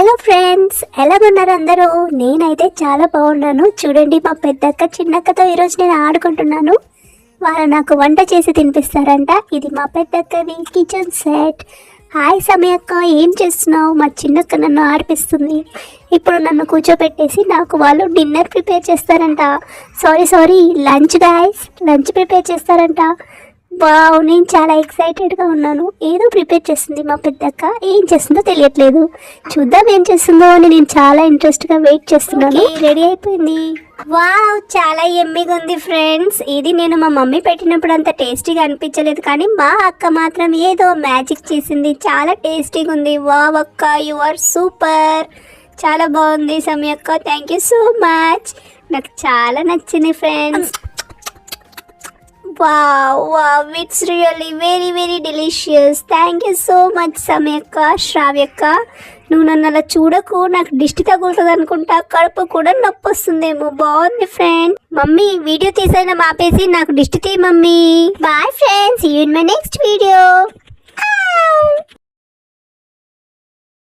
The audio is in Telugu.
హలో ఫ్రెండ్స్, ఎలాగున్నారు అందరూ? నేనైతే చాలా బాగున్నాను. చూడండి, మా పెద్దక్క చిన్నక్కతో ఈరోజు నేను ఆడుకుంటున్నాను. వాళ్ళు నాకు వంట చేసి తినిపిస్తారంట. ఇది మా పెద్దక్కది కిచెన్ సెట్. హాయ్ సమయక్క, ఏం చేస్తున్నావు? మా చిన్నక్క నన్ను ఆడిపిస్తుంది. ఇప్పుడు నన్ను కూర్చోబెట్టేసి నాకు వాళ్ళు డిన్నర్ ప్రిపేర్ చేస్తారంట. Sorry lunch guys, lunch prepare చేస్తారంట. వావ్, నేను చాలా ఎక్సైటెడ్గా ఉన్నాను. ఏదో ప్రిపేర్ చేస్తుంది మా పెద్దక్క. ఏం చేస్తుందో తెలియట్లేదు. చూద్దాం ఏం చేస్తుందో అని నేను చాలా ఇంట్రెస్ట్గా వెయిట్ చేస్తున్నాను. రెడీ అయిపోయింది. వావ్, చాలా ఎమ్మిగా ఉంది ఫ్రెండ్స్. ఇది నేను మా మమ్మీ పెట్టినప్పుడు అంత టేస్టీగా అనిపించలేదు, కానీ మా అక్క మాత్రం ఏదో మ్యాజిక్ చేసింది. చాలా టేస్టీగా ఉంది. వావ్ అక్క, యు ఆర్ సూపర్. చాలా బాగుంది సమయక్క. Thank you so much. నాకు చాలా నచ్చింది friends. Wow, it's really very delicious. Thank you so much సమయక్క, శ్రావ్యక్క. నువ్వు నన్ను అలా చూడకు, నాకు దిష్టి తగులుతుంది అనుకుంటా. కడుపు కూడా నొప్పి వస్తుందేమో. బాగుంది ఫ్రెండ్. మమ్మీ, వీడియో తీసైనా మాపేసి నాకు దిష్టి తీ mummy. Bye friends, see you in my next video.